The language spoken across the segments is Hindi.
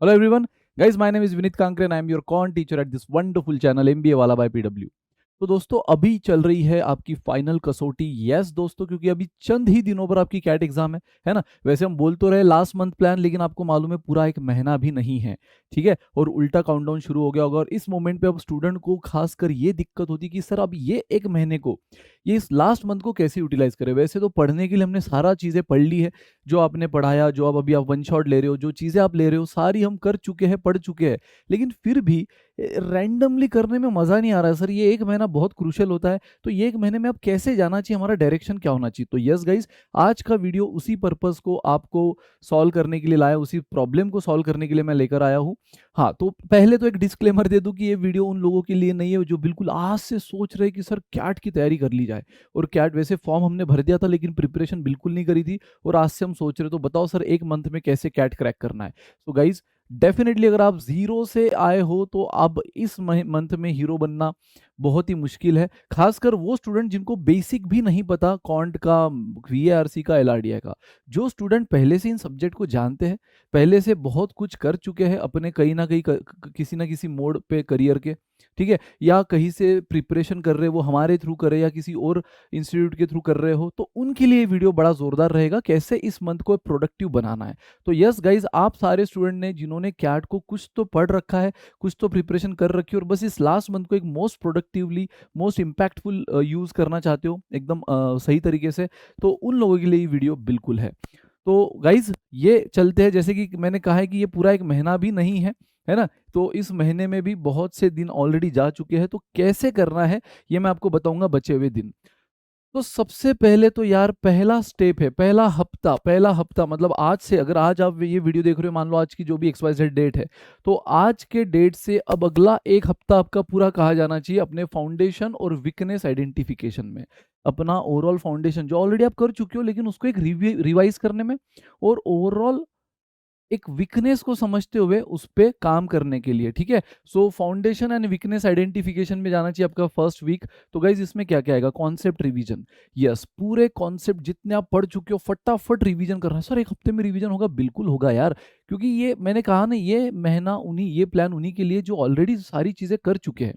Hello everyone, guys. My name is Vinit Kankre and I am your con teacher at this wonderful channel MBA वाला by PW। तो दोस्तों अभी चल रही है आपकी फाइनल कसौटी। यस दोस्तों, क्योंकि अभी चंद ही दिनों पर आपकी कैट एग्जाम है ना। वैसे हम बोल तो रहे लास्ट मंथ प्लान, लेकिन आपको मालूम है पूरा एक महीना भी नहीं है, ठीक है। और उल्टा काउंटडाउन शुरू हो गया होगा और इस मोमेंट पे अब स्टूडेंट को खासकर ये दिक्कत होती है कि सर अब ये एक महीने को, ये इस लास्ट मंथ को कैसे यूटिलाइज करें। वैसे तो पढ़ने के लिए हमने सारा चीज़ें पढ़ ली है, जो आपने पढ़ाया, जो अब अभी आप वन शॉट ले रहे हो, जो चीज़ें आप ले रहे हो सारी हम कर चुके हैं, पढ़ चुके हैं। लेकिन फिर भी रैंडमली करने में मज़ा नहीं आ रहा है सर। ये एक महीना बहुत क्रूशियल होता है, तो ये एक महीने में अब कैसे जाना चाहिए, हमारा डायरेक्शन क्या होना चाहिए। तो यस गाइज, आज का वीडियो उसी पर्पस को आपको सॉल्व करने के लिए लाया, उसी प्रॉब्लम को सॉल्व करने के लिए मैं लेकर आया हूँ। हाँ, तो पहले तो एक डिस्क्लेमर दे दूं कि ये वीडियो उन लोगों के लिए नहीं है जो बिल्कुल आज से सोच रहे कि सर कैट की तैयारी कर ली जाए। और कैट वैसे फॉर्म हमने भर दिया था, लेकिन प्रिपरेशन बिल्कुल नहीं करी थी, और आज से हम सोच रहे तो बताओ सर एक मंथ में कैसे कैट क्रैक करना है। तो गाइज डेफिनेटली अगर आप जीरो से आए हो तो अब इस मंथ में हीरो बनना बहुत ही मुश्किल है। खासकर वो स्टूडेंट जिनको बेसिक भी नहीं पता कॉन्ट का, वीएआरसी का, एलआरडीआई का। जो स्टूडेंट पहले से इन सब्जेक्ट को जानते हैं, पहले से बहुत कुछ कर चुके हैं अपने कहीं ना कहीं किसी ना किसी मोड पे करियर के, ठीक है, या कहीं से प्रिपरेशन कर रहे हो, वो हमारे थ्रू करे या किसी और इंस्टीट्यूट के थ्रू कर रहे हो, तो उनके लिए वीडियो बड़ा जोरदार रहेगा कैसे इस मंथ को प्रोडक्टिव बनाना है। तो यस गाइज, आप सारे स्टूडेंट ने जिन्होंने कैट को कुछ तो पढ़ रखा है, कुछ तो प्रिपरेशन कर रखी है, और बस इस लास्ट मंथ को एक most productively, most impactful use करना चाहते हो एकदम सही तरीके से, तो उन लोगों के लिए ये वीडियो बिल्कुल है। तो गाइज ये चलते हैं, जैसे कि मैंने कहा है कि ये पूरा एक महीना भी नहीं है ना। तो इस महीने में भी बहुत से दिन ऑलरेडी जा चुके हैं, तो कैसे करना है ये मैं आपको बताऊंगा बचे हुए दिन। तो सबसे पहले तो यार पहला स्टेप है, पहला हफ्ता मतलब आज से, अगर आज आप ये वीडियो देख रहे हो, मान लो आज की जो भी XYZ डेट है, तो आज के डेट से अब अगला एक हफ्ता आपका पूरा कहा जाना चाहिए अपने फाउंडेशन और वीकनेस आइडेंटिफिकेशन में। अपना ओवरऑल फाउंडेशन जो ऑलरेडी आप कर चुके हो, लेकिन उसको एक रिवाइज करने में, और ओवरऑल एक वीकनेस को समझते हुए उस पे काम करने के लिए, ठीक है। सो फाउंडेशन एंड वीकनेस आइडेंटिफिकेशन में जाना चाहिए आपका फर्स्ट वीक। तो गाइज इसमें क्या क्या आएगा, कॉन्सेप्ट रिवीजन। यस, पूरे कॉन्सेप्ट जितने आप पढ़ चुके हो फटाफट रिवीजन करना है। सर एक हफ्ते में रिवीजन होगा? बिल्कुल होगा यार, क्योंकि ये मैंने कहा ना, ये महीना उन्हीं, ये प्लान उन्हीं के लिए जो ऑलरेडी सारी चीजें कर चुके हैं।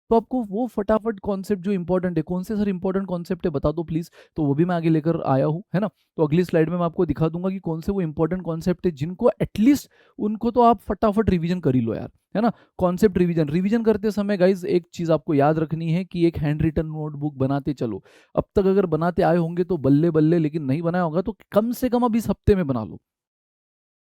तो आपको वो फटाफट कॉन्सेप्ट जो इंपॉर्टेंट है, कौन से सर इंपॉर्टेंट कॉन्सेप्ट है बता दो प्लीज, तो वो भी मैं आगे लेकर आया हूँ, है ना। तो अगली स्लाइड में मैं आपको दिखा दूंगा कि कौन से वो इंपॉर्टेंट कॉन्सेप्ट है जिनको एटलीस्ट, उनको तो आप फटाफट रिवीजन कर ही लो यार, है ना। कॉन्सेप्ट रिवीजन, रिवीजन करते समय गाइज एक चीज आपको याद रखनी है कि एक हैंड रिटन नोटबुक बनाते चलो। अब तक अगर बनाते आए होंगे तो बल्ले बल्ले, लेकिन नहीं बनाया होगा तो कम से कम अब इस हफ्ते में बना लो।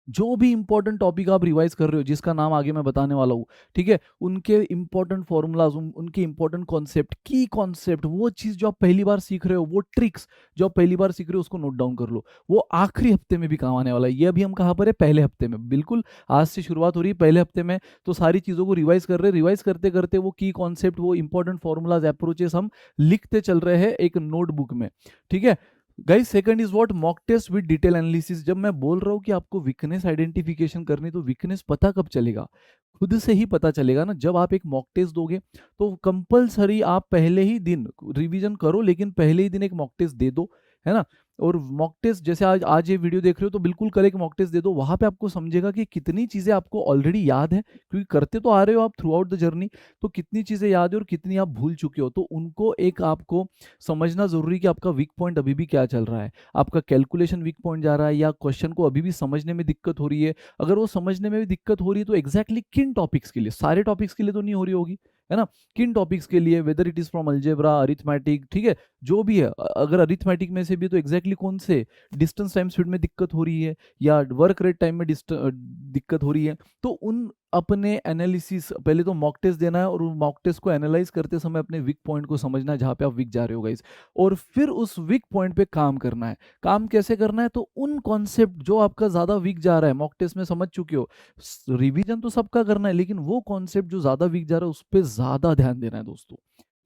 जो भी इंपॉर्टेंट टॉपिक आप रिवाइज कर रहे हो, जिसका नाम आगे मैं बताने वाला हूँ, ठीक है, उनके इंपॉर्टेंट फॉर्मूलाज, उनके इंपॉर्टेंट कॉन्सेप्ट, की कॉन्सेप्ट, वो चीज जो आप पहली बार सीख रहे हो, वो ट्रिक्स जो आप पहली बार सीख रहे हो, उसको नोट डाउन कर लो। वो आखिरी हफ्ते में भी काम आने वाला है। ये अभी हम कहाँ पर है, पहले हफ्ते में, बिल्कुल आज से शुरुआत हो रही है पहले हफ्ते में। तो सारी चीजों को रिवाइज कर रहे हैं, रिवाइज करते करते वो की कॉन्सेप्ट, वो इंपॉर्टेंट फॉर्मूलाज, अप्रोचेस हम लिखते चल रहे हैं एक नोटबुक में, ठीक है। Guys second is what, mock test with detail analysis. जब मैं बोल रहा हूँ कि आपको वीकनेस आइडेंटिफिकेशन करनी, तो वीकनेस पता कब चलेगा, खुद से ही पता चलेगा ना, जब आप एक मॉक टेस्ट दोगे। तो कंपलसरी आप पहले ही दिन रिवीजन करो, लेकिन पहले ही दिन एक मॉक टेस्ट दे दो, है ना। और मॉक टेस्ट जैसे आज आज ये वीडियो देख रहे हो, तो बिल्कुल कल एक मॉक टेस्ट दे दो। वहां पे आपको समझेगा कि कितनी चीजें आपको ऑलरेडी याद है, क्योंकि करते तो आ रहे हो आप थ्रू आउट द जर्नी। तो कितनी चीजें याद है और कितनी आप भूल चुके हो, तो उनको एक आपको समझना जरूरी कि आपका वीक पॉइंट अभी भी क्या चल रहा है। आपका कैलकुलेशन वीक पॉइंट जा रहा है, या क्वेश्चन को अभी भी समझने में दिक्कत हो रही है। अगर वो समझने में भी दिक्कत हो रही है, तो एग्जैक्टली किन टॉपिक्स के लिए, सारे टॉपिक्स के लिए तो नहीं हो रही होगी, है ना। किन टॉपिक्स के लिए, whether it is from algebra, arithmetic, ठीक है, जो भी है। अगर अरिथमेटिक में से भी, तो एग्जैक्टली कौन से डिस्टेंस टाइम स्पीड में दिक्कत हो रही है, या वर्क रेट टाइम में दिक्कत हो रही है। तो उन अपने एनालिसिस, पहले तो मॉक टेस्ट देना है, और उस मॉक टेस्ट को एनालाइज करते समय अपने वीक पॉइंट को समझना है, जहां पे आप वीक जा रहे हो गाइस। और फिर उस वीक पॉइंट पे काम करना है। काम कैसे करना है, तो उन कॉन्सेप्ट जो आपका ज्यादा वीक जा रहा है, मॉक टेस्ट में समझ चुके हो, रिवीजन तो सबका करना है, लेकिन वो कॉन्सेप्ट जो ज्यादा वीक जा रहा है उस पर ज्यादा ध्यान देना है दोस्तों।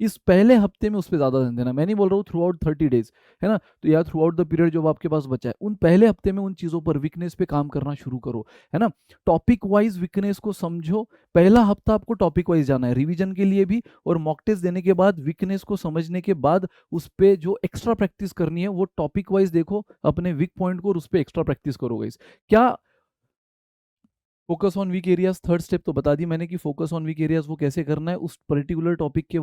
इस पहले हफ्ते में उस पर ज्यादा ध्यान देना है। मैं नहीं बोल रहा हूँ थ्रू आउट 30 डेज, है ना। तो या थ्रू आउट द पीरियड जो आपके पास बचा है, उन पहले हफ्ते में उन चीजों पर, वीकनेस पे काम करना शुरू करो, है ना। टॉपिक वाइज वीकनेस को समझो। पहला हफ्ता आपको टॉपिक वाइज जाना है, रिवीजन के लिए भी, और मॉक टेस्ट देने के बाद वीकनेस को समझने के बाद उस पे जो एक्स्ट्रा प्रैक्टिस करनी है, वो टॉपिक वाइज देखो अपने वीक पॉइंट को, और उस पर एक्स्ट्रा प्रैक्टिस करोगे। क्या focus on weak areas, third step तो बता दी मैंने कि फोकस ऑन वीक एरियाज वो कैसे करना है। उस पर्टिकुलर टॉपिक के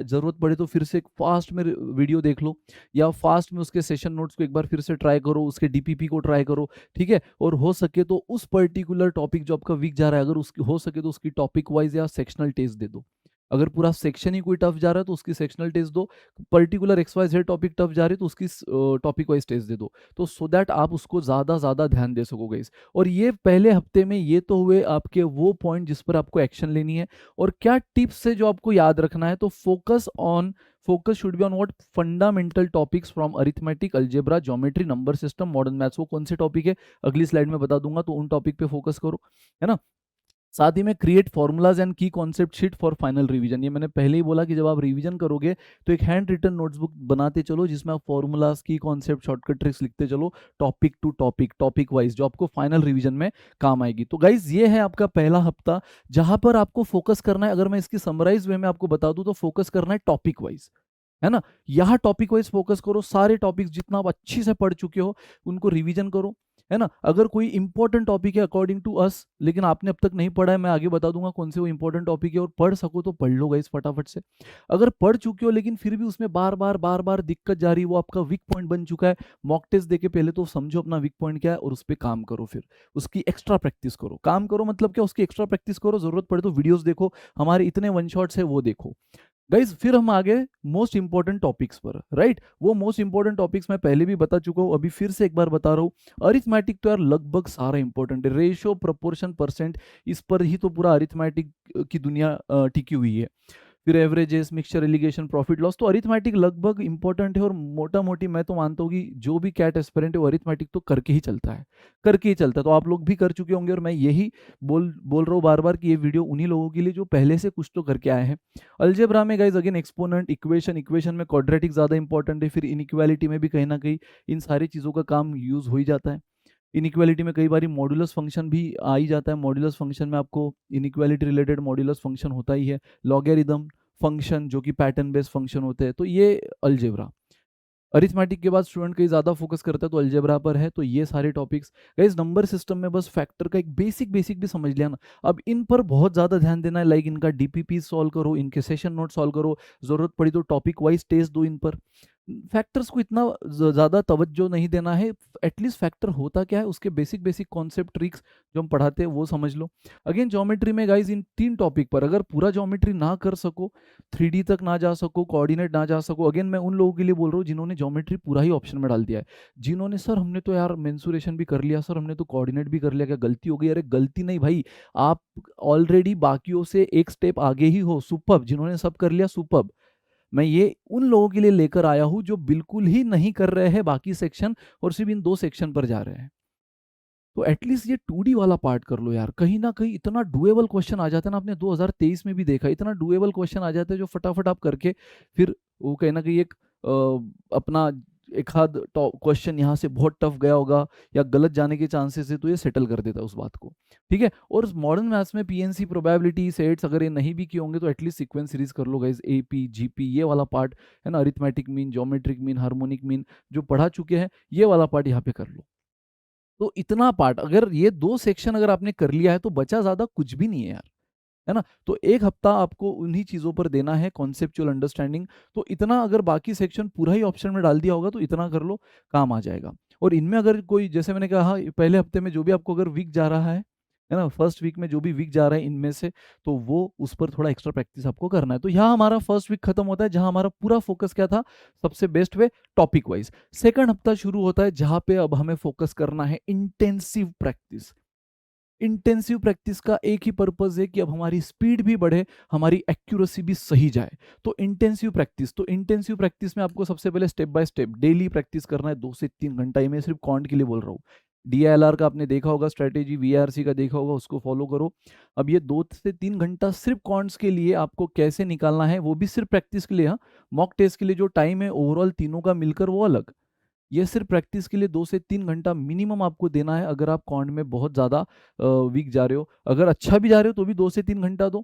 जरूरत पड़े तो फिर से फास्ट में वीडियो देख लो, या फास्ट में उसके सेशन नोट्स को एक बार फिर से ट्राई करो, उसके डीपीपी को ट्राई करो, ठीक है। और हो सके तो उस पर्टिकुलर टॉपिक जो आपका वीक जा रहा है, अगर उसकी हो सके तो उसकी टॉपिक वाइज या सेक्शनल टेस्ट दे दो। अगर पूरा सेक्शन ही कोई टफ जा रहा है तो उसकी सेक्शनल टेस्ट दो। Particular X Y Z topic tough जा रही है तो उसकी टॉपिक वाइज टेस्ट दे दो, तो सो दैट आप उसको ज़्यादा ध्यान दे सकोगे इस। और ये पहले हफ्ते में ये तो हुए आपके वो पॉइंट जिस पर आपको एक्शन लेनी है। और क्या टिप्स है जो आपको याद रखना है, तो focus should be on what, fundamental topics from arithmetic, algebra, geometry, number system, modern maths. वो कौन से टॉपिक है अगली स्लाइड में बता दूंगा, तो उन टॉपिक पे फोकस करो, है ना। साथ ही में क्रिएट फॉर्मूलाज एंड की concept sheet for final revision. ये मैंने पहले ही बोला कि जब आप रिवीजन करोगे तो एक हैंड रिटन नोट्सबुक बनाते चलो जिसमें आप फॉर्मूलाज, की कॉन्सेप्ट, शॉर्टकट ट्रिक्स लिखते चलो, topic to topic, topic wise, जो आपको फाइनल रिवीजन में काम आएगी। तो गाइज ये है आपका पहला हफ्ता जहां पर आपको फोकस करना है। अगर मैं इसकी समराइज वे में आपको बता दूं तो फोकस करना है टॉपिक वाइज, है ना। यहाँ टॉपिक वाइज फोकस करो, सारे टॉपिक्स जितना आप अच्छी से पढ़ चुके हो उनको रिवीजन करो, है ना। अगर कोई इंपॉर्टेंट टॉपिक है अकॉर्डिंग टू अस, लेकिन आपने अब तक नहीं पढ़ा है, मैं आगे बता दूंगा कौन से वो इंपॉर्टेंट टॉपिक है, और पढ़ सको तो पढ़ लो गाइस फटाफट से। अगर पढ़ चुके हो लेकिन फिर भी उसमें बार बार दिक्कत जा रही है, वो आपका वीक पॉइंट बन चुका है, मॉक टेस्ट देके पहले तो समझो अपना वीक पॉइंट क्या है और उस पर काम करो, फिर उसकी एक्स्ट्रा प्रैक्टिस करो। काम करो मतलब क्या, उसकी एक्स्ट्रा प्रैक्टिस करो, जरूरत पड़े तो वीडियोस देखो, हमारे इतने वन शॉट्स है वो देखो गाइज। फिर हम आगे मोस्ट इंपॉर्टेंट टॉपिक्स पर, राइट। वो मोस्ट इंपॉर्टेंट टॉपिक्स मैं पहले भी बता चुका हूं, अभी फिर से एक बार बता रहा हूं। अरिथमेटिक तो यार लगभग सारा इंपॉर्टेंट है, रेशियो, प्रोपोर्शन, परसेंट, इस पर ही तो पूरा अरिथमेटिक की दुनिया टिकी हुई है। फिर averages, mixture, alligation, profit loss, तो अरिथमेटिक लगभग इंपॉर्टेंट है। और मोटा मोटी मैं तो मानता हूँ कि जो भी कैट एस्पिरेंट है वो अरिथमेटिक तो करके ही चलता है, करके ही चलता है। तो आप लोग भी कर चुके होंगे, और मैं यही बोल रहा हूँ बार बार कि ये वीडियो उन्हीं लोगों के लिए जो पहले से कुछ तो करके आए हैं। अलजेब्रा में गाइज अगेन एक्सपोनेंट, इक्वेशन में क्वाड्रेटिक ज़्यादा इंपॉर्टेंट है। फिर इनइक्वालिटी में भी कहीं ना कहीं इन सारी चीज़ों का काम यूज़ हो ही जाता है। इनइक्वालिटी में कई बार मॉड्यूलस फंक्शन भी आ ही जाता है। मॉड्यूलस फंक्शन में आपको इनइक्वालिटी रिलेटेड मॉड्यूलस फंक्शन होता ही है, लॉगरिदम फंक्शन जो कि पैटर्न बेस्ड फंक्शन होते हैं, तो ये अलजेब्रा। अरिथमेटिक के बाद स्टूडेंट कहीं ज़्यादा फोकस करता है तो अलजेब्रा पर है, तो ये सारे टॉपिक्स। गाइस नंबर सिस्टम में बस फैक्टर का एक बेसिक भी समझ लिया ना, अब इन पर बहुत ज़्यादा ध्यान देना है। लाइक इनका डीपीपी सॉल्व करो, इनके सेशन नोट सॉल्व करो, ज़रूरत पड़ी तो टॉपिक वाइज टेस्ट दो इन पर। फैक्टर्स को इतना ज़्यादा तवज्जो नहीं देना है, एटलीस्ट फैक्टर होता क्या है उसके बेसिक कॉन्सेप्ट, ट्रिक्स जो हम पढ़ाते हैं वो समझ लो। अगेन ज्योमेट्री में गाइज इन 3 टॉपिक पर अगर पूरा ज्योमेट्री ना कर सको, 3D तक ना जा सको, कोऑर्डिनेट ना जा सको, अगेन मैं उन लोगों के लिए बोल रहा हूँ जिन्होंने ज्योमेट्री पूरा ही ऑप्शन में डाल दिया है। जिन्होंने सर हमने तो यार मेंसुरेशन भी कर लिया, सर हमने तो कोऑर्डिनेट भी कर लिया, क्या गलती हो गई? अरे गलती नहीं भाई, आप ऑलरेडी बाकियों से एक स्टेप आगे ही हो। सुपर्ब, जिन्होंने सब कर लिया सुपर्ब। मैं ये उन लोगों के लिए लेकर आया हूं जो बिल्कुल ही नहीं कर रहे हैं बाकी सेक्शन और सिर्फ इन 2 सेक्शन पर जा रहे हैं। तो एटलीस्ट ये 2D वाला पार्ट कर लो यार। कहीं ना कहीं इतना डुएबल क्वेश्चन आ जाता है ना, आपने 2023 में भी देखा, इतना डुएबल क्वेश्चन आ जाता है जो फटाफट आप करके फिर वो कहीं ना कहीं एक अपना एक आध क्वेश्चन यहाँ से बहुत टफ गया होगा या गलत जाने के चांसेस है तो ये सेटल कर देता है उस बात को, ठीक है। और मॉडर्न मैथ्स में पीएनसी, प्रोबेबिलिटी, सेट्स अगर ये नहीं भी किए होंगे तो एटलीस्ट सीक्वेंस सीरीज कर लो गाइस, एपी, जीपी, ये वाला पार्ट है ना, arithmetic mean, geometric mean, harmonic mean जो पढ़ा चुके हैं ये वाला पार्ट यहाँ पे कर लो। तो इतना पार्ट अगर ये 2 सेक्शन अगर आपने कर लिया है तो बचा ज्यादा कुछ भी नहीं है यार, है ना। तो एक हफ्ता आपको उन्हीं चीजों पर देना है, कॉन्सेप्चुअल अंडरस्टैंडिंग। तो इतना अगर बाकी सेक्शन पूरा ही ऑप्शन में डाल दिया होगा तो इतना कर लो, काम आ जाएगा। और इनमें अगर कोई, जैसे मैंने कहा पहले हफ्ते में जो भी आपको अगर वीक जा रहा है ना, फर्स्ट वीक में जो भी वीक जा रहा है इनमें से, तो वो उस पर थोड़ा एक्स्ट्रा प्रैक्टिस आपको करना है। तो यहाँ हमारा फर्स्ट वीक खत्म होता है जहां हमारा पूरा फोकस क्या था, सबसे best way topic wise. Second हफ्ता शुरू होता है जहां पे अब हमें फोकस करना है इंटेंसिव प्रैक्टिस। इंटेंसिव प्रैक्टिस का एक ही पर्पज है कि अब हमारी स्पीड भी बढ़े, हमारी एक्यूरेसी भी सही जाए। तो इंटेंसिव प्रैक्टिस में आपको सबसे पहले step by step daily practice करना है 2 से 3 घंटा। मैं सिर्फ कॉन्ट के लिए बोल रहा हूँ। DILR का आपने देखा होगा स्ट्रेटेजी, VARC का देखा होगा, उसको फॉलो करो। अब ये 2 से 3 घंटा सिर्फ कॉन्ट्स के लिए आपको कैसे निकालना है, वो भी सिर्फ प्रैक्टिस के लिए। हाँ, मॉक टेस्ट के लिए जो टाइम है ओवरऑल तीनों का मिलकर वो अलग। ये सिर्फ प्रैक्टिस के लिए 2 से 3 घंटा मिनिमम आपको देना है। अगर आप कॉन्ट में बहुत ज़्यादा वीक जा रहे हो, अगर अच्छा भी जा रहे हो तो भी 2 से 3 घंटा दो।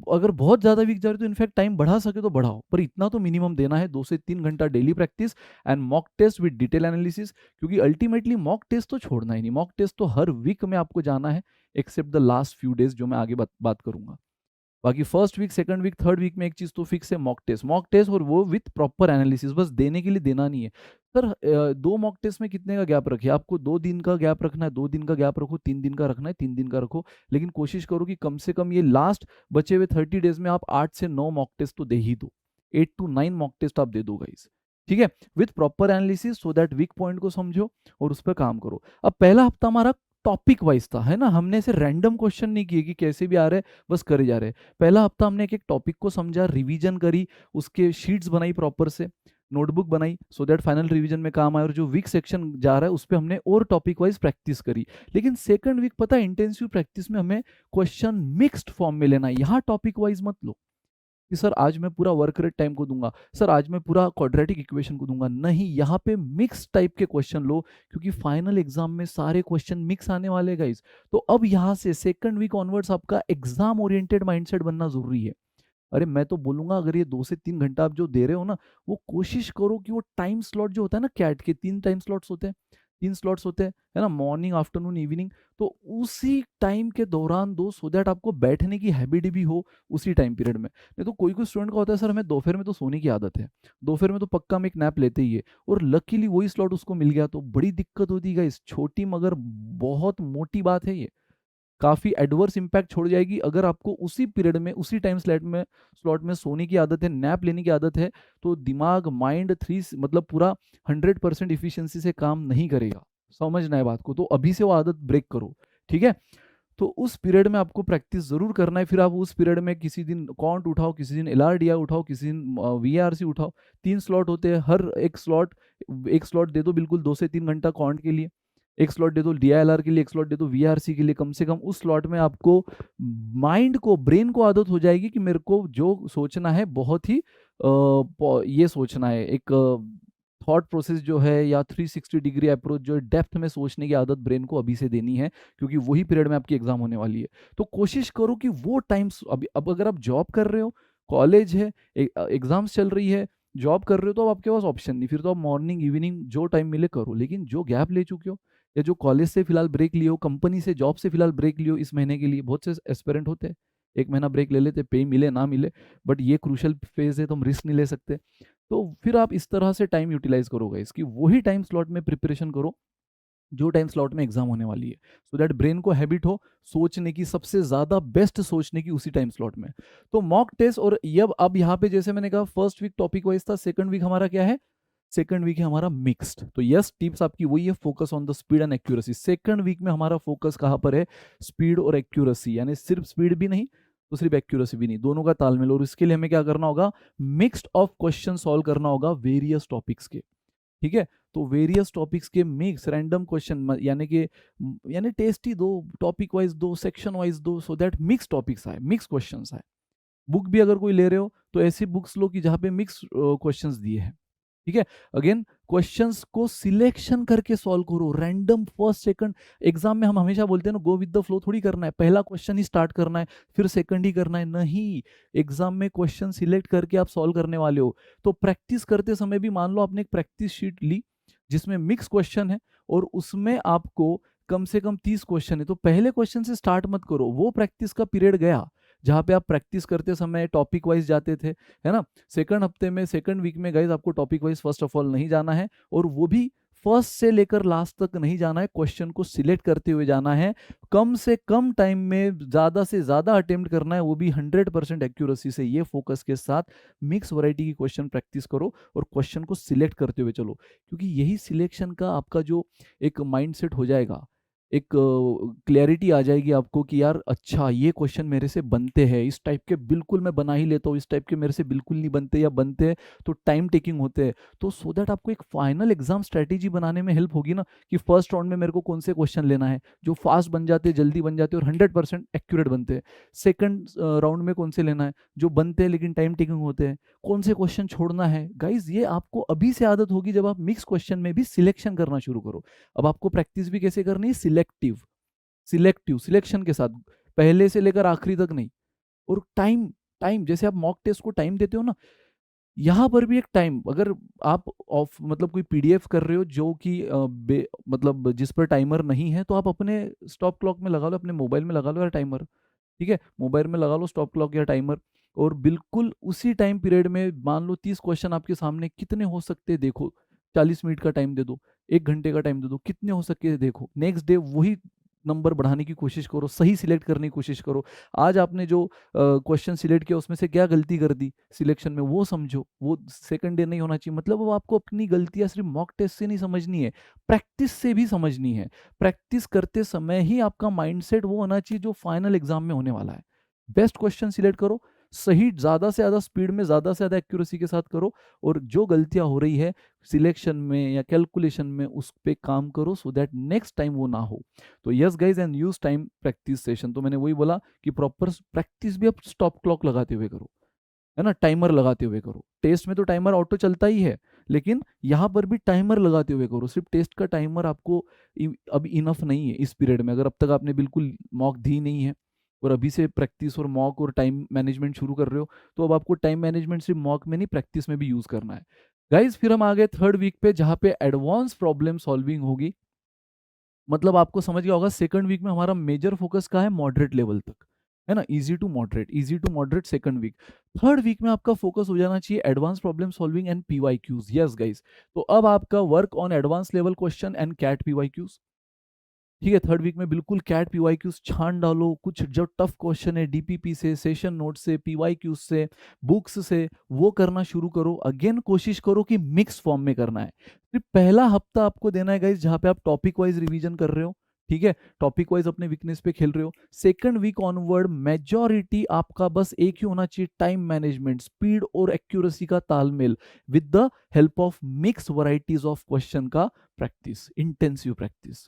अगर बहुत ज़्यादा वीक जा रहे हो तो इनफैक्ट टाइम बढ़ा सके तो बढ़ाओ, पर इतना तो मिनिमम देना है, 2 से 3 घंटा daily practice and mock test with detail analysis. क्योंकि अल्टीमेटली मॉक टेस्ट तो छोड़ना ही नहीं, मॉक टेस्ट तो हर वीक में आपको जाना है, except the last few days जो मैं आगे बात करूंगा। बाकी first week, second week, third week में एक चीज तो फिक्स है, मॉक टेस्ट और वो विथ प्रॉपर एनालिसिस, बस देने के लिए देना नहीं है। सर 2 मॉक टेस्ट में कितने का गैप रखिए, आपको 2 दिन का गैप रखना है, 2 दिन का गैप रखो, 3 दिन का रखना है, 3 दिन का रखो, लेकिन कोशिश करो कि कम से कम ये लास्ट बचे हुए 30 डेज में आप 8 से 9 मॉक टेस्ट तो दे ही दो, 8 to 9 मॉक टेस्ट आप दे दो गाइस, ठीक है, with proper analysis, so that weak point को समझो और उस पर काम करो। अब पहला हफ्ता हमारा टॉपिक वाइज था, है ना, हमने ऐसे रैंडम क्वेश्चन नहीं किए कि कैसे भी आ रहे बस करे जा रहे। पहला हफ्ता हमने एक एक टॉपिक को समझा, रिवीजन करी, उसके शीट्स बनाई प्रॉपर से, नोटबुक बनाई, सो दैट फाइनल रिवीजन में काम आए, और जो वीक सेक्शन जा रहा है उस पर हमने और टॉपिक वाइज प्रैक्टिस करी। लेकिन सेकंड वीक पता है इंटेंसिव प्रैक्टिस में हमें क्वेश्चन मिक्स्ड फॉर्म में लेना है, यहाँ टॉपिक वाइज मत लो कि सर आज मैं पूरा वर्क रेट टाइम को दूंगा, सर आज मैं पूरा क्वाड्रेटिक इक्वेशन को दूंगा, नहीं, यहाँ पे मिक्स टाइप के क्वेश्चन लो, क्योंकि फाइनल एग्जाम में सारे क्वेश्चन मिक्स आने वाले गाइस। तो अब यहाँ से सेकंड वीक ऑनवर्ड्स आपका एग्जाम ओरिएंटेड माइंडसेट बनना जरूरी है। अरे मैं तो बोलूंगा अगर ये 2 से 3 घंटा आप जो दे रहे हो ना, वो कोशिश करो कि वो टाइम स्लॉट जो होता है ना, कैट के 3 टाइम स्लॉट्स होते हैं, 3 स्लॉट्स होते हैं, है ना, मॉर्निंग, आफ्टरनून, इवनिंग, तो उसी टाइम के दौरान दो, सो दैट आपको बैठने की हैबिट भी हो उसी टाइम पीरियड में। नहीं तो कोई कोई स्टूडेंट का होता है सर हमें दोपहर में तो सोने की आदत है, दोपहर में तो पक्का हम एक नैप लेते ही है, और लकीली वही स्लॉट उसको मिल गया, तो बड़ी दिक्कत होती है इस छोटी मगर बहुत मोटी बात है ये, काफ़ी एडवर्स इम्पैक्ट छोड़ जाएगी अगर आपको उसी पीरियड में, उसी टाइम स्लॉट में सोने की आदत है, नैप लेने की आदत है, तो दिमाग, माइंड मतलब पूरा 100% इफिशियंसी से काम नहीं करेगा। समझना है बात को, तो अभी से वो आदत ब्रेक करो, ठीक है। तो उस पीरियड में आपको प्रैक्टिस जरूर करना है, फिर आप उस पीरियड में किसी दिन कॉन्ट उठाओ, किसी दिन एलआरडीआई उठाओ, किसी दिन वीआरसी उठाओ, 3 स्लॉट होते हैं, हर एक स्लॉट दे दो बिल्कुल 2 से 3 घंटा कॉन्ट के लिए, एक स्लॉट दे दो डीआईएलआर के लिए, एक स्लॉट दे दो वीआरसी के लिए, कम से कम उस स्लॉट में आपको माइंड को, ब्रेन को आदत हो जाएगी कि मेरे को जो सोचना है बहुत ही ये सोचना है, एक थॉट प्रोसेस जो है या 360 डिग्री अप्रोच जो है, डेप्थ में सोचने की आदत ब्रेन को अभी से देनी है, क्योंकि वही पीरियड में आपकी एग्जाम होने वाली है। तो कोशिश करो कि वो टाइम्स, अभी अब अगर आप जॉब कर रहे हो, कॉलेज है, एग्जाम्स चल रही है, जॉब कर रहे हो, तो अब आपके पास ऑप्शन नहीं, फिर तो आप मॉर्निंग इवनिंग जो टाइम मिले करो। लेकिन जो गैप ले चुके हो, या जो कॉलेज से फिलहाल ब्रेक लिए हो, कंपनी से, जॉब से फिलहाल ब्रेक लियो इस महीने के लिए, बहुत से एस्पिरेंट होते हैं 1 महीना ब्रेक ले लेते, पे मिले ना मिले, बट ये क्रूशल फेज है तो हम रिस्क नहीं ले सकते। तो फिर आप इस तरह से टाइम यूटिलाइज करोगे, इसकी वही टाइम स्लॉट में प्रिपरेशन करो जो टाइम स्लॉट में एग्जाम होने वाली है, सो दैट ब्रेन को हैबिट हो सोचने की, सबसे ज्यादा बेस्ट सोचने की उसी टाइम स्लॉट में। तो मॉक टेस्ट, और ये अब यहाँ पे जैसे मैंने कहा फर्स्ट वीक टॉपिक वाइज था, सेकंड वीक हमारा क्या है, सेकंड वीक है हमारा मिक्स्ड। तो यस, टिप्स आपकी वही है, focus on the speed and accuracy. Second week में हमारा फोकस कहाँ पर है, स्पीड और एक्यूरेसी, यानी सिर्फ स्पीड भी नहीं तो सिर्फ एक्यूरेसी भी नहीं, दोनों का तालमेल, और इसके लिए हमें क्या करना होगा, मिक्स्ड ऑफ क्वेश्चन सॉल्व करना होगा वेरियस टॉपिक्स के, ठीक है। तो वेरियस टॉपिक्स के मिक्स रैंडम क्वेश्चन, यानी कि यानी टेस्ट ही दो, टॉपिक वाइज दो, सेक्शन वाइज दो, सो दैट मिक्स टॉपिक्स आए, मिक्स क्वेश्चंस आए। बुक भी अगर कोई ले रहे हो तो ऐसी बुक्स लो कि जहाँ पे मिक्स क्वेश्चंस दिए हैं, ठीक है। अगेन क्वेश्चंस को सिलेक्शन करके सॉल्व करो, रैंडम फर्स्ट सेकंड। एग्जाम में हम हमेशा बोलते हैं ना, गो विद द फ्लो थोड़ी करना है, पहला क्वेश्चन ही स्टार्ट करना है फिर सेकंड ही करना है, नहीं, एग्जाम में क्वेश्चन सिलेक्ट करके आप सॉल्व करने वाले हो। तो प्रैक्टिस करते समय भी मान लो आपने एक प्रैक्टिस शीट ली जिसमें मिक्स क्वेश्चन है, और उसमें आपको कम से कम 30 क्वेश्चन है, तो पहले क्वेश्चन से स्टार्ट मत करो, वो प्रैक्टिस का पीरियड गया जहाँ पे आप प्रैक्टिस करते समय टॉपिक वाइज जाते थे, है ना। सेकंड हफ्ते में, सेकंड वीक में गाइज आपको topic wise first of all नहीं जाना है, और वो भी फर्स्ट से लेकर लास्ट तक नहीं जाना है, क्वेश्चन को सिलेक्ट करते हुए जाना है, कम से कम टाइम में ज़्यादा से ज़्यादा अटेम्प्ट करना है, वो भी 100% एक्यूरेसी से। ये फोकस के साथ मिक्स वैरायटी की क्वेश्चन प्रैक्टिस करो और क्वेश्चन को सिलेक्ट करते हुए चलो, क्योंकि यही सिलेक्शन का आपका जो एक माइंडसेट हो जाएगा, एक क्लैरिटी आ जाएगी आपको कि यार अच्छा ये क्वेश्चन मेरे से बनते हैं, इस टाइप के बिल्कुल मैं बना ही लेता हूँ, इस टाइप के मेरे से बिल्कुल नहीं बनते, या बनते हैं तो टाइम टेकिंग होते हैं। तो सो दैट आपको एक फाइनल एग्जाम स्ट्रेटेजी बनाने में हेल्प होगी ना, कि फर्स्ट राउंड में मेरे को कौन से क्वेश्चन लेना है जो फास्ट बन जाते हैं, जल्दी बन जाते हैं और 100% एक्यूरेट बनते हैं, सेकंड राउंड में कौन से लेना है जो बनते हैं लेकिन टाइम टेकिंग होते हैं, कौन से क्वेश्चन छोड़ना है। गाइज ये आपको अभी से आदत होगी जब आप मिक्स क्वेश्चन में भी सिलेक्शन करना शुरू करो। अब आपको प्रैक्टिस भी कैसे करनी है, सिलेक्शन के साथ, पहले से लेकर आखिरी तक नहीं। और टाइम टाइम जैसे आप मॉक टेस्ट को टाइम देते हो ना, यहाँ पर भी एक टाइम, अगर आप ऑफ मतलब कोई पीडीएफ कर रहे हो जो कि मतलब जिस पर टाइमर नहीं है, तो आप अपने स्टॉप क्लॉक में लगा लो, अपने मोबाइल में लगा लो यार टाइमर। ठीक है, मोबाइल में लगा लो स्टॉप क्लॉक या टाइमर, और बिल्कुल उसी टाइम पीरियड में मान लो 30 क्वेश्चन आपके सामने, कितने हो सकते हैं देखो। 40 मिनट का टाइम दे दो, 1 घंटे का टाइम दे दो, कितने हो सकते हैं देखो। नेक्स्ट डे वही नंबर बढ़ाने की कोशिश करो, सही सिलेक्ट करने की कोशिश करो। आज आपने जो क्वेश्चन सिलेक्ट किया उसमें से क्या गलती कर दी सिलेक्शन में, वो समझो। वो सेकंड डे नहीं होना चाहिए। मतलब वो आपको अपनी गलतियां सिर्फ मॉक टेस्ट से नहीं समझनी है, प्रैक्टिस से भी समझनी है। प्रैक्टिस करते समय ही आपका माइंडसेट वो होना चाहिए जो फाइनल एग्जाम में होने वाला है। बेस्ट क्वेश्चन सिलेक्ट करो, सही ज़्यादा से ज़्यादा स्पीड में, ज़्यादा से ज़्यादा एक्यूरेसी के साथ करो, और जो गलतियां हो रही है सिलेक्शन में या कैलकुलेशन में उस पे काम करो, सो दैट नेक्स्ट टाइम वो ना हो। तो yes guys, and use time practice session. तो मैंने वही बोला कि प्रॉपर प्रैक्टिस भी आप स्टॉप क्लॉक लगाते हुए करो, है ना, टाइमर लगाते हुए करो। टेस्ट में तो टाइमर ऑटो चलता ही है, लेकिन यहाँ पर भी टाइमर लगाते हुए करो। सिर्फ टेस्ट का टाइमर आपको अब इनफ नहीं है इस पीरियड में। अगर अब तक आपने बिल्कुल मॉक दी नहीं है और अभी से प्रैक्टिस और मॉक और टाइम मैनेजमेंट शुरू कर रहे हो, तो अब आपको टाइम मैनेजमेंट सिर्फ मॉक में नहीं, प्रैक्टिस में भी यूज करना है। गाइज फिर हम आ गए थर्ड वीक पे, जहाँ पे एडवांस प्रॉब्लम सॉल्विंग होगी। मतलब आपको समझ गया होगा, सेकंड वीक में हमारा मेजर फोकस का है मॉडरेट लेवल तक, है ना, easy to moderate, easy to moderate second week. Third week में आपका फोकस हो जाना चाहिए advance problem solving and PYQs. Yes guys, तो अब आपका work on advance level question and CAT PYQs. ठीक है, थर्ड वीक में बिल्कुल कैट पीवाईक्यूज छान डालो। कुछ जो टफ क्वेश्चन है डीपीपी से, सेशन नोट से, पीवाईक्यूज से, बुक्स से, वो करना शुरू करो। अगेन कोशिश करो कि मिक्स फॉर्म में करना है। फिर पहला हफ्ता आपको देना है गाइज जहां पे आप टॉपिक वाइज रिवीजन कर रहे हो। ठीक है, टॉपिक वाइज अपने वीकनेस पे खेल रहे हो। सेकंड वीक ऑनवर्ड मेजॉरिटी आपका बस एक ही होना चाहिए, टाइम मैनेजमेंट, स्पीड और एक्यूरेसी का तालमेल, with the help of mix varieties of question का practice, intensive practice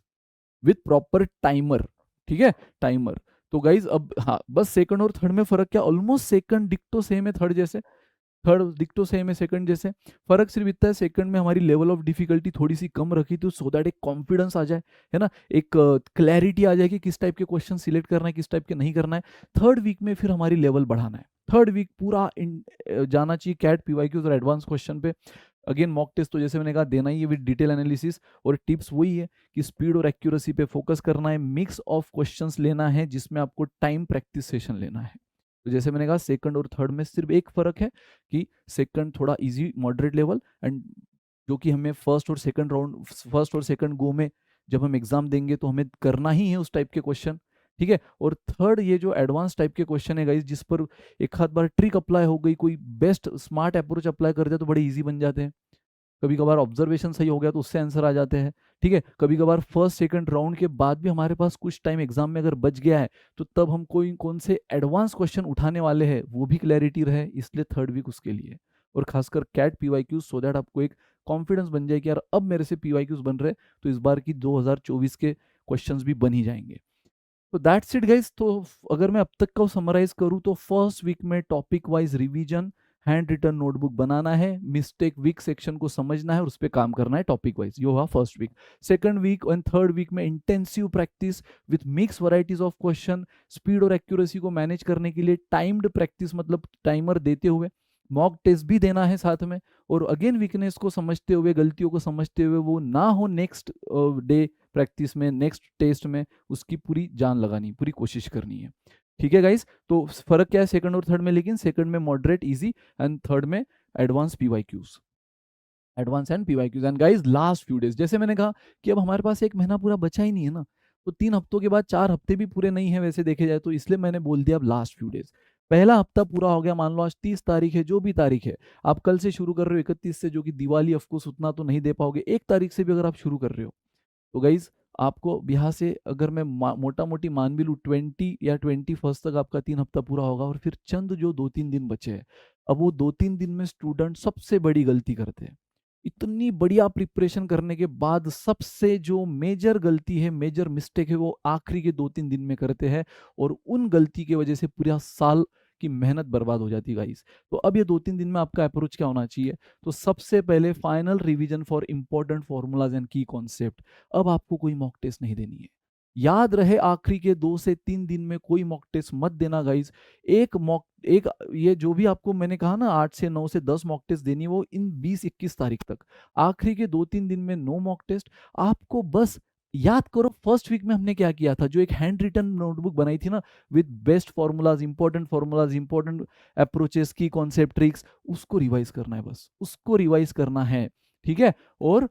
with proper timer. ठीक है, टाइमर। तो गाइज अब हाँ, बस सेकंड और थर्ड में फर्क क्या, ऑलमोस्ट सेकंड डिक्टो सेम है थर्ड जैसे, थर्ड डिक्टो सेम है सेकंड जैसे। फर्क सिर्फ इतना है, सेकंड में हमारी लेवल ऑफ डिफिकल्टी थोड़ी सी कम रखी थी, सो दैट एक कॉन्फिडेंस आ जाए, है ना, एक क्लैरिटी आ जाए कि किस टाइप के क्वेश्चन सिलेक्ट करना है, किस टाइप के नहीं करना है। थर्ड वीक में फिर हमारी लेवल बढ़ाना है। थर्ड वीक पूरा जाना चाहिए कैट पीवाईक्यूज और एडवांस क्वेश्चन पे। अगेन मॉक टेस्ट तो जैसे मैंने कहा देना ही है विद डिटेल एनालिसिस, और टिप्स वही है कि स्पीड और एक्यूरेसी पे फोकस करना है, मिक्स ऑफ क्वेश्चंस लेना है जिसमें आपको टाइम प्रैक्टिस सेशन लेना है। तो जैसे मैंने कहा सेकंड और थर्ड में सिर्फ एक फर्क है कि सेकंड थोड़ा इजी मॉडरेट लेवल, एंड जो कि हमें फर्स्ट और सेकंड गो में जब हम एग्जाम देंगे तो हमें करना ही है उस टाइप के क्वेश्चन। ठीक है, और थर्ड ये जो एडवांस टाइप के क्वेश्चन है गाइस, जिस पर एक आध बार ट्रिक अप्लाई हो गई, कोई बेस्ट स्मार्ट अप्रोच अप्लाई कर दिया तो बड़े इजी बन जाते हैं। कभी कभार ऑब्जर्वेशन सही हो गया तो उससे आंसर आ जाते हैं। ठीक है, कभी कभार फर्स्ट सेकंड राउंड के बाद भी हमारे पास कुछ टाइम एग्जाम में अगर बच गया है, तो तब हम कोई कौन से एडवांस क्वेश्चन उठाने वाले हैं वो भी क्लैरिटी रहे, इसलिए थर्ड वीक उसके लिए। और खासकर कैट पीवाईक्यूज, सो दैट आपको एक कॉन्फिडेंस बन जाए कि यार अब मेरे से पीवाईक्यूज बन रहे, तो इस बार की 2024 के क्वेश्चंस भी बन ही जाएंगे। तो दैट्स इट गाइस। तो अगर मैं अब तक का समराइज करूं, तो फर्स्ट वीक में topic wise revision, hand written notebook बनाना है, मिस्टेक वीक सेक्शन को समझना है और उस पर काम करना है टॉपिक वाइज, ये हुआ first week. Second week and third week में intensive practice with mix varieties of question, speed और एक्यूरेसी को मैनेज करने के लिए टाइम्ड प्रैक्टिस, मतलब टाइमर देते हुए मॉक टेस्ट भी देना है साथ में, और अगेन वीकनेस को समझते हुए, गलतियों को समझते हुए वो ना हो नेक्स्ट डे प्रैक्टिस में, नेक्स्ट टेस्ट में, उसकी पूरी जान लगानी, पूरी कोशिश करनी है। ठीक है गाइस, तो फर्क क्या है सेकंड और थर्ड में, लेकिन सेकंड में मॉडरेट इजी एंड थर्ड में advance PYQs, advance and PYQs. And guys last few days, जैसे मैंने कहा कि अब हमारे पास एक महीना पूरा बचा ही नहीं है ना, तो 3 हफ्तों के बाद 4 हफ्ते भी पूरे नहीं है वैसे देखे जाए तो, इसलिए मैंने बोल दिया अब लास्ट फ्यू डेज। पहला हफ्ता पूरा हो गया, मान लो आज 30 तारीख है, जो भी तारीख है, आप कल से शुरू कर रहे हो 31 से, जो कि दिवाली ऑफकोर्स उतना तो नहीं दे पाओगे, 1 तारीख से भी अगर आप शुरू कर रहे हो, तो गाइज आपको यहाँ से अगर मैं मोटा मोटी मान भी लूँ 20 या 21 तक आपका 3 हफ्ता पूरा होगा, और फिर चंद जो 2-3 दिन बचे हैं, अब वो 2-3 दिन में स्टूडेंट सबसे बड़ी गलती करते हैं। इतनी बढ़िया प्रिपरेशन करने के बाद सबसे जो मेजर गलती है, मेजर मिस्टेक है, वो आखिरी के 2-3 दिन में करते हैं, और उन गलती की वजह से पूरा साल की मेहनत बर्बाद हो जाती है गाइस। तो अब ये 2-3 दिन में आपका अप्रोच क्या होना चाहिए, तो सबसे पहले final revision for important formulas and की कॉन्सेप्ट। अब आपको कोई मॉक टेस्ट नहीं देनी है, याद रहे आखिरी के 2 से 3 दिन में कोई मॉक टेस्ट मत देना गाइज। एक ये जो भी आपको मैंने कहा ना 8 से 9 से 10 मॉक टेस्ट देनी है, वो इन 20-21 तारीख तक, आखिरी के 2-3 दिन में नो मॉक टेस्ट। आपको बस याद करो फर्स्ट वीक में हमने क्या किया था, जो एक हैंड रिटन नोटबुक बनाई थी ना, with best formulas important approaches की कॉन्सेप्ट ट्रिक्स, उसको रिवाइज करना है, बस उसको रिवाइज करना है, ठीक है। और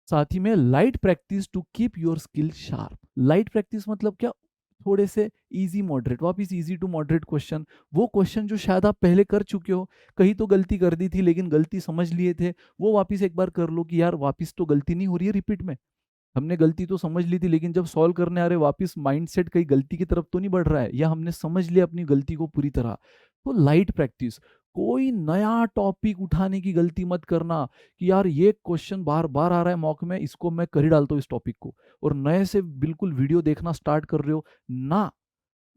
साथ ही में light practice to keep your skill sharp. Light practice मतलब क्या, थोड़े से इजी मॉडरेट, वापस इजी टू मॉडरेट क्वेश्चन, वो क्वेश्चन जो शायद आप पहले कर चुके हो, कहीं तो गलती कर दी थी लेकिन गलती समझ लिए थे, वो वापस एक बार कर लो कि यार वापस तो गलती नहीं हो रही है रिपीट में, हमने गलती तो समझ ली थी लेकिन जब सॉल्व करने आ रहे वापस माइंडसेट कहीं गलती की तरफ तो नहीं बढ़ रहा है, या हमने समझ लिया अपनी गलती को पूरी तरह। तो लाइट प्रैक्टिस, कोई नया टॉपिक उठाने की गलती मत करना कि यार ये क्वेश्चन बार बार आ रहा है मॉक में, इसको मैं कर ही डालता हूँ इस टॉपिक को, और नए से बिल्कुल वीडियो देखना स्टार्ट कर रहे हो ना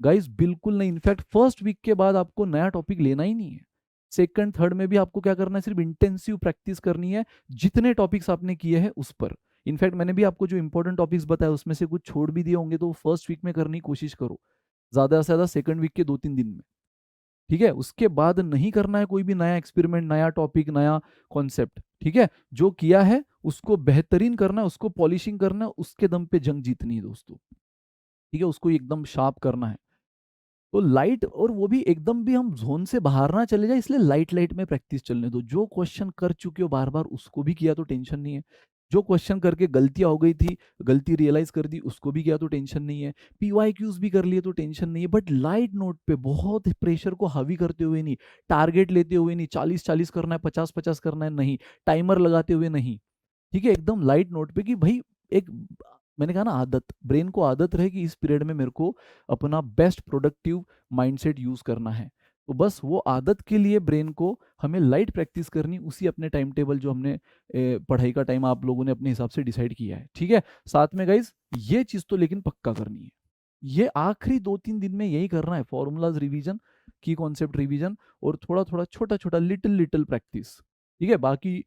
गाइस, बिल्कुल नहीं। इनफैक्ट फर्स्ट वीक के बाद आपको नया टॉपिक लेना ही नहीं है। सेकंड थर्ड में भी आपको क्या करना है, सिर्फ इंटेंसिव प्रैक्टिस करनी है जितने टॉपिक्स आपने किए हैं उस पर। इनफैक्ट मैंने भी आपको जो इंपॉर्टेंट टॉपिक्स बताया उसमें से कुछ छोड़ भी दिए होंगे, तो फर्स्ट वीक में करने की कोशिश करो, ज्यादा से ज्यादा सेकंड वीक के 2-3 दिन में, ठीक है। उसके बाद नहीं करना है कोई भी नया एक्सपेरिमेंट, नया टॉपिक, नया कॉन्सेप्ट, ठीक है। जो किया है उसको बेहतरीन करना है, उसको पॉलिशिंग करना है, उसके दम पे जंग जीतनी है दोस्तों, ठीक है, उसको एकदम शार्प करना है। तो लाइट, और वो भी एकदम भी हम जोन से बाहर ना चले जाए, इसलिए लाइट लाइट में प्रैक्टिस चलने दो। जो क्वेश्चन कर चुके हो बार बार उसको भी किया तो टेंशन नहीं है, जो क्वेश्चन करके गलतियां हो गई थी, गलती रियलाइज कर दी, उसको भी किया तो टेंशन नहीं है, पीवाईक्यूज भी कर लिए तो टेंशन नहीं है, बट लाइट नोट पे बहुत प्रेशर को हावी करते हुए नहीं, टारगेट लेते हुए नहीं, 40-40 करना है, 50-50 करना है नहीं, टाइमर लगाते हुए नहीं, ठीक है, एकदम लाइट नोट पे कि भाई एक, मैंने कहा ना आदत, ब्रेन को आदत रहे कि इस पीरियड में मेरे को अपना बेस्ट प्रोडक्टिव माइंडसेट यूज करना है। तो बस वो आदत के लिए ब्रेन को हमें लाइट प्रैक्टिस करनी, उसी अपने टाइम टेबल जो हमने पढ़ाई का टाइम आप लोगों ने अपने हिसाब से डिसाइड किया है, ठीक है। साथ में गाइज ये चीज तो लेकिन पक्का करनी है, ये आखिरी 2-3 दिन में यही करना है, फॉर्मूलाज रिवीजन, की कॉन्सेप्ट रिवीजन, और थोड़ा थोड़ा छोटा छोटा लिटिल लिटिल प्रैक्टिस, ठीक है। बाकी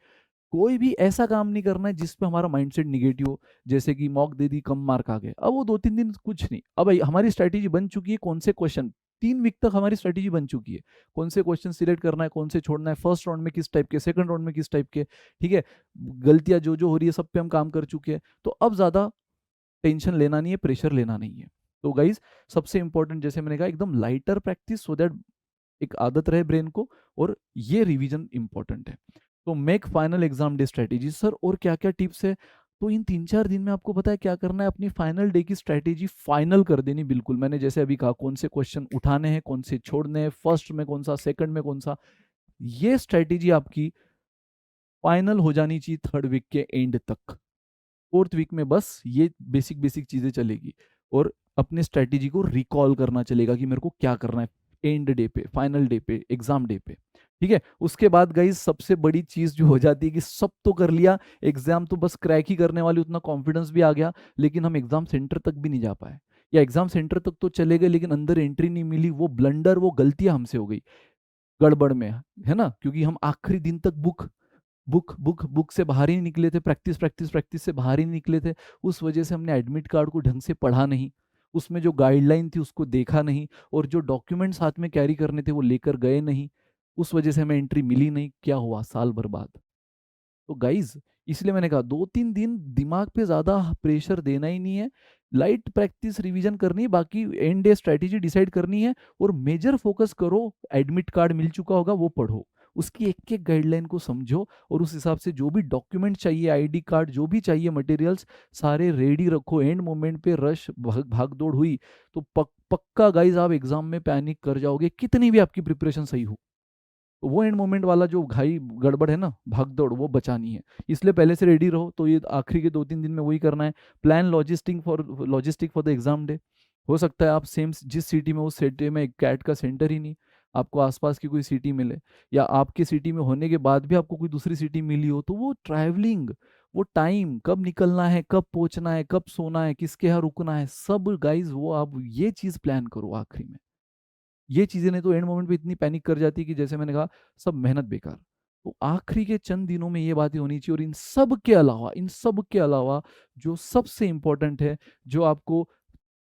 कोई भी ऐसा काम नहीं करना है जिसपे हमारा माइंडसेट निगेटिव हो, जैसे कि मॉक दे दी कम मार्क आ गए, अब वो 2-3 दिन कुछ नहीं, अब हमारी स्ट्रैटेजी बन चुकी है, कौन से क्वेश्चन, 3 वीक तक हमारी स्ट्रैटेजी बन चुकी है, कौन से क्वेश्चन सिलेक्ट करना है, कौन से छोड़ना है, फर्स्ट राउंड में किस टाइप के, सेकंड राउंड में किस टाइप के, ठीक है। गलतियां जो जो हो रही है सब पे हम काम कर चुके हैं, तो अब ज्यादा टेंशन लेना नहीं है, प्रेशर लेना नहीं है। तो गाइज सबसे इंपॉर्टेंट जैसे मैंने कहा एकदम लाइटर प्रैक्टिस, सो दैट एक आदत रहे ब्रेन को, और ये रिवीजन इंपॉर्टेंट है। तो make final exam day strategy, sir और क्या क्या टिप्स है, तो इन 3-4 दिन में आपको पता है क्या करना है, अपनी फाइनल डे की स्ट्रेटेजी फाइनल कर देनी बिल्कुल। मैंने जैसे अभी कहा कौन से क्वेश्चन उठाने हैं, कौन से छोड़ने हैं, फर्स्ट में कौन सा, सेकंड में कौन सा, ये स्ट्रेटेजी आपकी फाइनल हो जानी चाहिए थर्ड वीक के एंड तक। फोर्थ वीक में बस ये बेसिक बेसिक चीजें चलेगी, और अपने स्ट्रेटेजी को रिकॉल करना चलेगा कि मेरे को क्या करना है एंड डे पे, फाइनल डे पे, एग्जाम डे पे, ठीक है। उसके बाद गाइज सबसे बड़ी चीज जो हो जाती है कि सब तो कर लिया, एग्जाम तो बस क्रैक ही करने वाली, उतना कॉन्फिडेंस भी आ गया, लेकिन हम एग्जाम सेंटर तक भी नहीं जा पाए, या एग्जाम सेंटर तक तो चले गए लेकिन अंदर एंट्री नहीं मिली, वो ब्लंडर, वो गलतियां हमसे हो गई गड़बड़ में, है ना, क्योंकि हम आखिरी दिन तक बुक से बाहर ही नहीं निकले थे, प्रैक्टिस प्रैक्टिस प्रैक्टिस से बाहर ही नहीं निकले थे, उस वजह से हमने एडमिट कार्ड को ढंग से पढ़ा नहीं, उसमें जो गाइडलाइन थी उसको देखा नहीं, और जो डॉक्यूमेंट साथ में कैरी करने थे वो लेकर गए नहीं, उस वजह से हमें एंट्री मिली नहीं, क्या हुआ, साल बर्बाद। तो गाइज इसलिए मैंने कहा 2-3 दिन दिमाग पे ज्यादा प्रेशर देना ही नहीं है, लाइट प्रैक्टिस रिवीजन करनी है, बाकी एंड डे स्ट्रेटेजी डिसाइड करनी है, और मेजर फोकस करो, एडमिट कार्ड मिल चुका होगा वो पढ़ो, उसकी एक एक गाइडलाइन को समझो, और उस हिसाब से जो भी डॉक्यूमेंट चाहिए, आईडी कार्ड जो भी चाहिए, मटेरियल्स सारे रेडी रखो, एंड मोमेंट पे रश भाग दौड़ हुई तो पक्का गाइज आप एग्जाम में पैनिक कर जाओगे, कितनी भी आपकी प्रिपरेशन सही हो, तो वो एंड मोमेंट वाला जो घाई गड़बड़ है ना, भाग दौड़, वो बचानी है, इसलिए पहले से रेडी रहो। तो ये आखिरी के 2-3 दिन में वही करना है, plan logistic for the exam day. हो सकता है आप सेम जिस सिटी में, उस सिटी में कैट का सेंटर ही नहीं, आपको आसपास की कोई सिटी मिले, या आपके सिटी में होने के बाद भी आपको कोई दूसरी सिटी मिली हो, तो वो ट्रैवलिंग, वो टाइम कब निकलना है, कब पहुंचना है, कब सोना है, किसके यहाँ रुकना है, सब गाइज वो आप ये चीज प्लान करो आखिरी में। ये चीजें नहीं तो एंड मोमेंट पे इतनी पैनिक कर जाती है कि जैसे मैंने कहा सब मेहनत बेकार। तो आखिरी के चंद दिनों में ये बातें होनी चाहिए, और इन सब के अलावा जो सबसे इंपॉर्टेंट है, जो आपको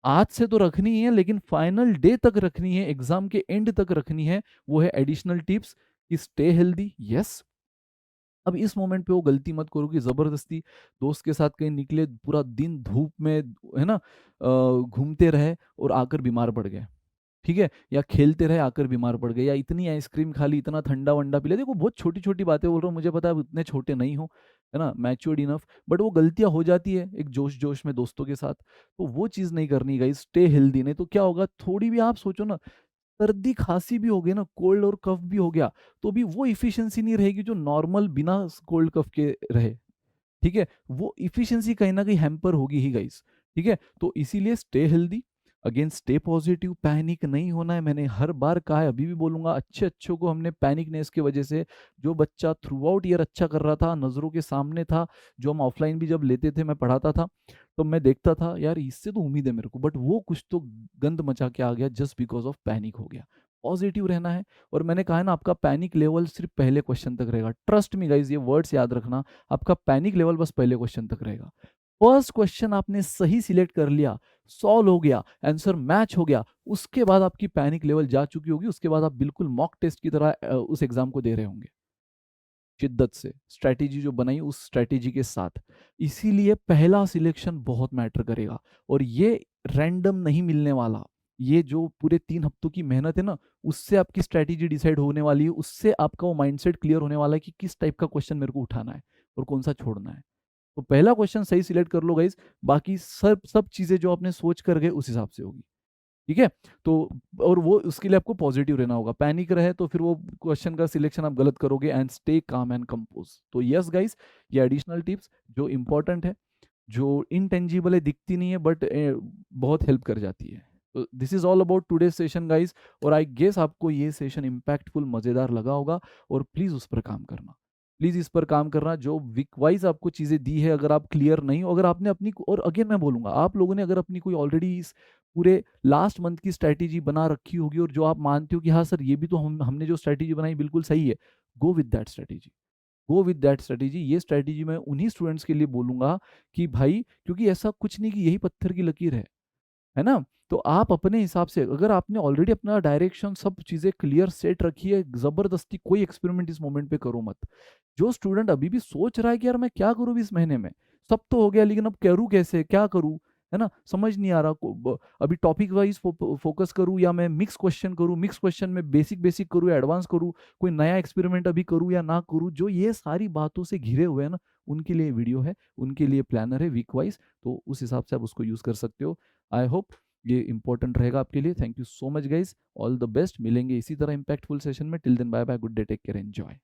आज से तो रखनी ही है, लेकिन फाइनल डे तक रखनी है, एग्जाम के एंड तक रखनी है। वो है एडिशनल टिप्स कि स्टे हेल्दी। यस, अब इस मोमेंट पे वो गलती मत करो कि जबरदस्ती दोस्त के साथ कहीं निकले, पूरा दिन धूप में, है ना, घूमते रहे और आकर बीमार पड़ गए। ठीक है, या खेलते रहे आकर बीमार पड़ गए, या इतनी आइसक्रीम खा ली, इतना ठंडा वंडा पी लिया। देखो बहुत छोटी छोटी बातें बोल रहा हूँ, मुझे पता है आप इतने छोटे नहीं हो, है ना, मैच्योर्ड इनफ, बट वो गलतियां हो जाती है एक जोश जोश में दोस्तों के साथ। तो वो चीज़ नहीं करनी गाइस, स्टे हेल्दी। नहीं तो क्या होगा, थोड़ी भी आप सोचो ना, सर्दी खांसी भी हो गई ना, कोल्ड और कफ भी हो गया, तो भी वो इफिशियंसी नहीं रहेगी जो नॉर्मल बिना कोल्ड कफ के रहे। ठीक है, वो इफिशियंसी कहीं ना कहीं हैम्पर होगी ही गाइस। ठीक है, तो इसीलिए stay healthy, again stay positive, panic नहीं होना है। मैंने हर बार कहा है, अभी भी बोलूंगा, अच्छे अच्छों को हमने पैनिकनेस की वजह से, जो बच्चा थ्रू आउट ईयर अच्छा कर रहा था, नज़रों के सामने था, जो हम ऑफलाइन भी जब लेते थे, मैं पढ़ाता था, तो मैं देखता था यार इससे तो उम्मीद है मेरे को, बट वो कुछ तो गंद मचा के आ गया जस्ट बिकॉज ऑफ पैनिक हो गया। पॉजिटिव रहना है। और मैंने कहा है ना, आपका पैनिक लेवल सिर्फ पहले क्वेश्चन तक रहेगा। ट्रस्ट मी गाइज, ये वर्ड्स याद रखना, आपका पैनिक लेवल बस पहले क्वेश्चन तक रहेगा। फर्स्ट क्वेश्चन आपने सही सिलेक्ट कर लिया, सॉल्व हो गया, आंसर मैच हो गया, उसके बाद आपकी पैनिक लेवल जा चुकी होगी, उसके बाद आप बिल्कुल मॉक टेस्ट की तरह उस एग्जाम को दे रहे होंगे, शिद्दत से, स्ट्रैटेजी जो बनाई उस स्ट्रैटेजी के साथ। इसीलिए पहला सिलेक्शन बहुत मैटर करेगा, और ये रैंडम नहीं मिलने वाला। ये जो पूरे 3 हफ्तों की मेहनत है ना, उससे आपकी स्ट्रैटेजी डिसाइड होने वाली है, उससे आपका वो माइंडसेट क्लियर होने वाला है कि किस टाइप का क्वेश्चन मेरे को उठाना है और कौन सा छोड़ना है। तो पहला क्वेश्चन सही सिलेक्ट कर लो गाइज, बाकी सब सब चीजें जो आपने सोच कर गए उस हिसाब से होगी। ठीक है, तो और वो उसके लिए आपको पॉजिटिव रहना होगा। पैनिक रहे तो फिर वो क्वेश्चन का सिलेक्शन आप गलत करोगे। And stay calm and compose. तो यस गाइस, ये एडिशनल टिप्स जो इंपॉर्टेंट है, जो इनटेंजिबल है, दिखती नहीं है, बट बहुत हेल्प कर जाती है। तो this is all about today session guys. और आई गेस आपको ये सेशन इम्पैक्टफुल, मजेदार लगा होगा, और प्लीज उस पर काम करना। प्लीज इस पर काम करना, जो वीक वाइज आपको चीजें दी है, अगर आप क्लियर नहीं हो, अगर आपने अपनी, और अगेन मैं बोलूंगा, आप लोगों ने अगर अपनी कोई ऑलरेडी इस पूरे लास्ट मंथ की स्ट्रैटेजी बना रखी होगी, और जो आप मानते हो कि हाँ सर ये भी तो हमने जो स्ट्रैटेजी बनाई बिल्कुल सही है, go with that strategy. Go with that strategy. ये स्ट्रैटेजी मैं उन्हीं स्टूडेंट्स के लिए बोलूंगा कि भाई, क्योंकि ऐसा कुछ नहीं कि यही पत्थर की लकीर है ना। तो आप अपने हिसाब से, अगर आपने ऑलरेडी अपना डायरेक्शन, सब चीजें क्लियर सेट रखी है, जबरदस्ती कोई एक्सपेरिमेंट इस मोमेंट पे करो मत। जो स्टूडेंट अभी भी सोच रहा है कि यार मैं क्या करूँ इस महीने में, सब तो हो गया लेकिन अब करूँ कैसे, क्या करूँ, है ना, समझ नहीं आ रहा, अभी टॉपिक वाइज फोकस करूँ या मैं मिक्स क्वेश्चन करूँ, मिक्स क्वेश्चन में बेसिक बेसिक करूँ या एडवांस करूँ, कोई नया एक्सपेरिमेंट अभी करूँ या ना करूँ, जो ये सारी बातों से घिरे हुए हैं ना, उनके लिए वीडियो है, उनके लिए प्लानर है वीक वाइज। तो उस हिसाब से आप उसको यूज कर सकते हो। आई होप ये इंपॉर्टेंट रहेगा आपके लिए। Thank you so much guys, all the best. मिलेंगे इसी तरह इंपैक्टफुल सेशन में। Till then bye bye, good day, take care, enjoy.